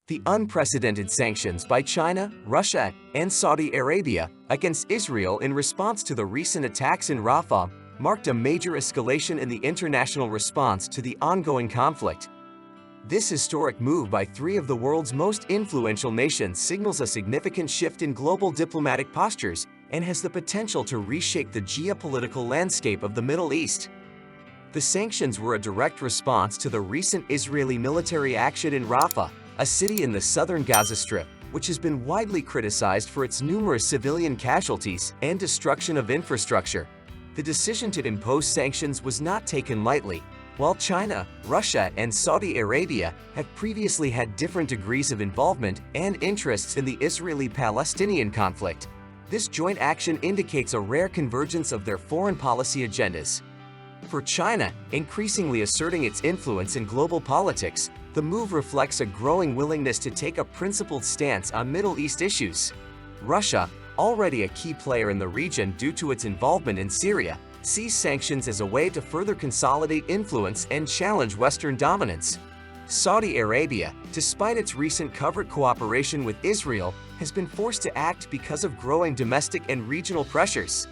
The unprecedented sanctions by China, Russia, and Saudi Arabia against Israel in response to the recent attacks in Rafah marked a major escalation in the international response to the ongoing conflict. This historic move by three of the world's most influential nations signals a significant shift in global diplomatic postures and has the potential to reshape the geopolitical landscape of the Middle East. The sanctions were a direct response to the recent Israeli military action in Rafah, a city in the southern Gaza Strip, which has been widely criticized for its numerous civilian casualties and destruction of infrastructure. The decision to impose sanctions was not taken lightly. While China, Russia, and Saudi Arabia have previously had different degrees of involvement and interests in the Israeli-Palestinian conflict, this joint action indicates a rare convergence of their foreign policy agendas. For China, increasingly asserting its influence in global politics, the move reflects a growing willingness to take a principled stance on Middle East issues. Russia, already a key player in the region due to its involvement in Syria, sees sanctions as a way to further consolidate influence and challenge Western dominance. Saudi Arabia, despite its recent covert cooperation with Israel, has been forced to act because of growing domestic and regional pressures.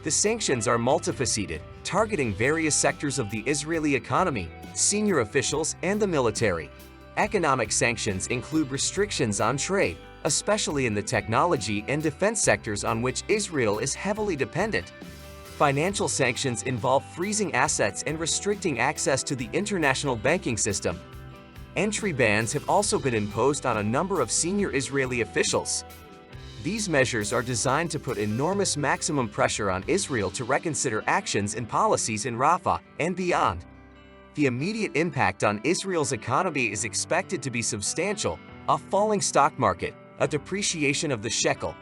The sanctions are multifaceted, targeting various sectors of the Israeli economy, senior officials, and the military. Economic sanctions include restrictions on trade, especially in the technology and defense sectors on which Israel is heavily dependent. Financial sanctions involve freezing assets and restricting access to the international banking system. Entry bans have also been imposed on a number of senior Israeli officials. These measures are designed to put enormous maximum pressure on Israel to reconsider actions and policies in Rafah and beyond. The immediate impact on Israel's economy is expected to be substantial: a falling stock market, a depreciation of the shekel.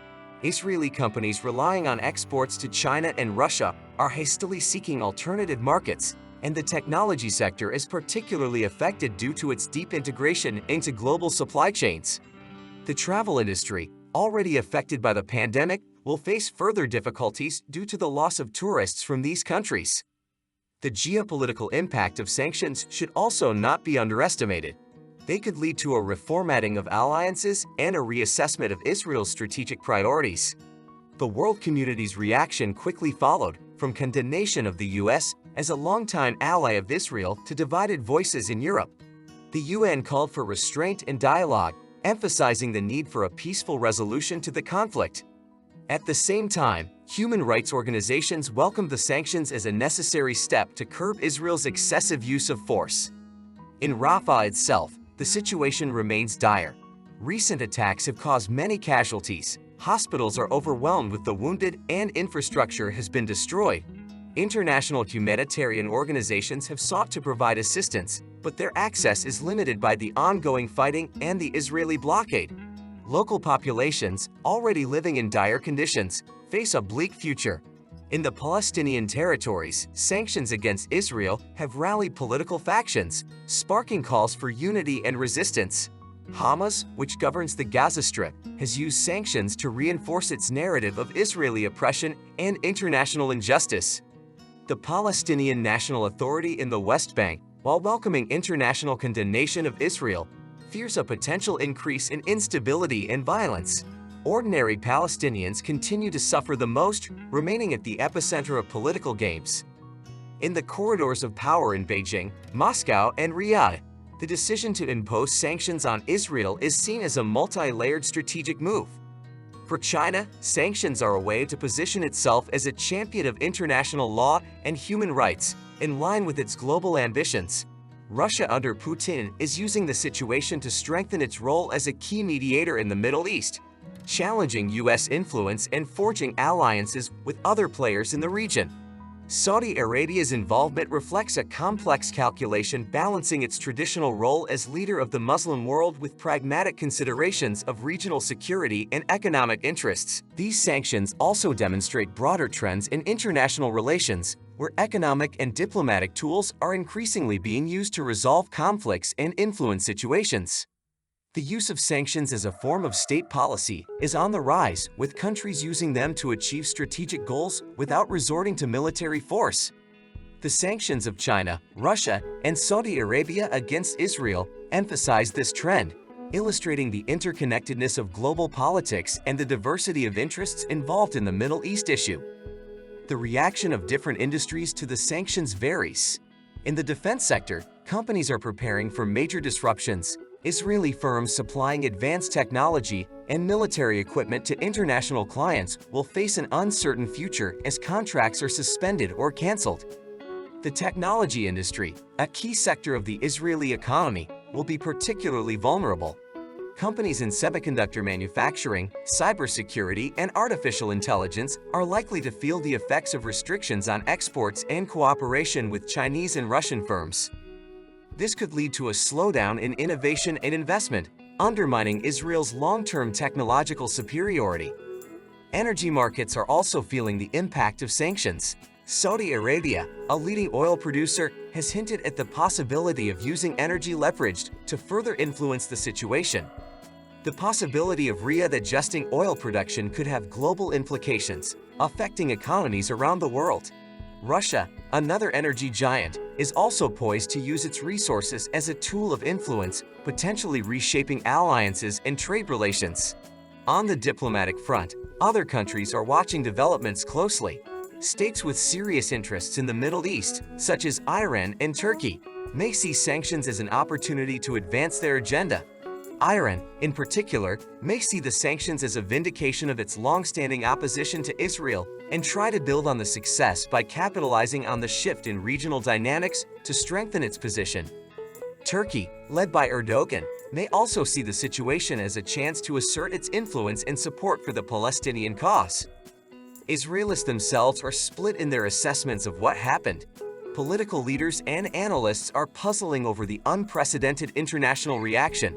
Israeli companies relying on exports to China and Russia are hastily seeking alternative markets, and the technology sector is particularly affected due to its deep integration into global supply chains. The travel industry, already affected by the pandemic, will face further difficulties due to the loss of tourists from these countries. The geopolitical impact of sanctions should also not be underestimated. They could lead to a reformatting of alliances and a reassessment of Israel's strategic priorities. The world community's reaction quickly followed, from condemnation of the US as a longtime ally of Israel to divided voices in Europe. The UN called for restraint and dialogue, emphasizing the need for a peaceful resolution to the conflict. At the same time, human rights organizations welcomed the sanctions as a necessary step to curb Israel's excessive use of force. In Rafah itself, the situation remains dire. Recent attacks have caused many casualties, hospitals are overwhelmed with the wounded, and infrastructure has been destroyed. International humanitarian organizations have sought to provide assistance, but their access is limited by the ongoing fighting and the Israeli blockade. Local populations, already living in dire conditions, face a bleak future. In the Palestinian territories, sanctions against Israel have rallied political factions, sparking calls for unity and resistance. Hamas, which governs the Gaza Strip, has used sanctions to reinforce its narrative of Israeli oppression and international injustice. The Palestinian National Authority in the West Bank, while welcoming international condemnation of Israel, fears a potential increase in instability and violence. Ordinary Palestinians continue to suffer the most, remaining at the epicenter of political games. In the corridors of power in Beijing, Moscow, and Riyadh, the decision to impose sanctions on Israel is seen as a multi-layered strategic move. For China, sanctions are a way to position itself as a champion of international law and human rights, in line with its global ambitions. Russia under Putin is using the situation to strengthen its role as a key mediator in the Middle East, challenging US influence and forging alliances with other players in the region. Saudi Arabia's involvement reflects a complex calculation balancing its traditional role as leader of the Muslim world with pragmatic considerations of regional security and economic interests. These sanctions also demonstrate broader trends in international relations, where economic and diplomatic tools are increasingly being used to resolve conflicts and influence situations. The use of sanctions as a form of state policy is on the rise, with countries using them to achieve strategic goals without resorting to military force. The sanctions of China, Russia, and Saudi Arabia against Israel emphasize this trend. illustrating the interconnectedness of global politics and the diversity of interests involved in the Middle East issue. The reaction of different industries to the sanctions varies. In the defense sector, companies are preparing for major disruptions. Israeli firms supplying advanced technology and military equipment to international clients will face an uncertain future as contracts are suspended or canceled. The technology industry, a key sector of the Israeli economy, will be particularly vulnerable. Companies in semiconductor manufacturing, cybersecurity, and artificial intelligence are likely to feel the effects of restrictions on exports and cooperation with Chinese and Russian firms. This could lead to a slowdown in innovation and investment, undermining Israel's long-term technological superiority. Energy markets are also feeling the impact of sanctions. Saudi Arabia, a leading oil producer, has hinted at the possibility of using energy leverage to further influence the situation. The possibility of Riyadh adjusting oil production could have global implications, affecting economies around the world. Russia, another energy giant, is also poised to use its resources as a tool of influence, potentially reshaping alliances and trade relations. On the diplomatic front, other countries are watching developments closely. States with serious interests in the Middle East, such as Iran and Turkey, may see sanctions as an opportunity to advance their agenda. Iran, in particular, may see the sanctions as a vindication of its long-standing opposition to Israel and try to build on the success by capitalizing on the shift in regional dynamics to strengthen its position. Turkey, led by Erdogan, may also see the situation as a chance to assert its influence and support for the Palestinian cause. Israelis themselves are split in their assessments of what happened. Political leaders and analysts are puzzling over the unprecedented international reaction.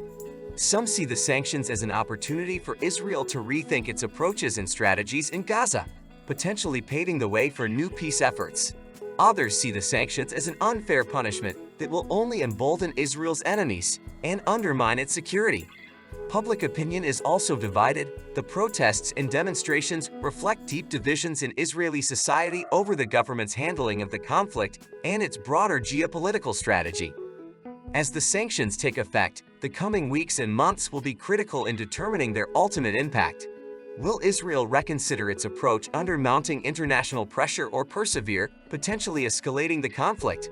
Some see the sanctions as an opportunity for Israel to rethink its approaches and strategies in Gaza, potentially paving the way for new peace efforts. Others see the sanctions as an unfair punishment that will only embolden Israel's enemies and undermine its security. Public opinion is also divided. The protests and demonstrations reflect deep divisions in Israeli society over the government's handling of the conflict and its broader geopolitical strategy. As the sanctions take effect, the coming weeks and months will be critical in determining their ultimate impact. Will Israel reconsider its approach under mounting international pressure or persevere, potentially escalating the conflict?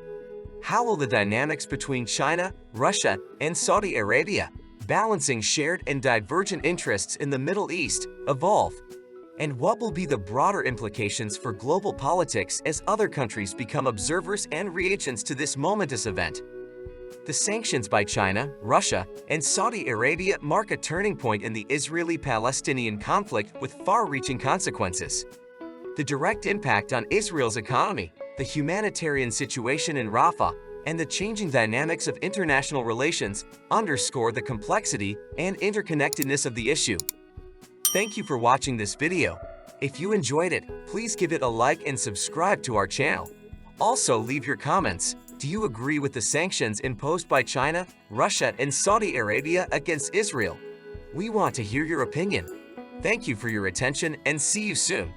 How will the dynamics between China, Russia, and Saudi Arabia, balancing shared and divergent interests in the Middle East, evolve? And what will be the broader implications for global politics as other countries become observers and reagents to this momentous event? The sanctions by China, Russia, and Saudi Arabia mark a turning point in the Israeli-Palestinian conflict with far-reaching consequences. The direct impact on Israel's economy, the humanitarian situation in Rafah, and the changing dynamics of international relations underscore the complexity and interconnectedness of the issue. Thank you for watching this video. If you enjoyed it, please give it a like and subscribe to our channel. Also, leave your comments. Do you agree with the sanctions imposed by China, Russia, and Saudi Arabia against Israel? We want to hear your opinion. Thank you for your attention and see you soon.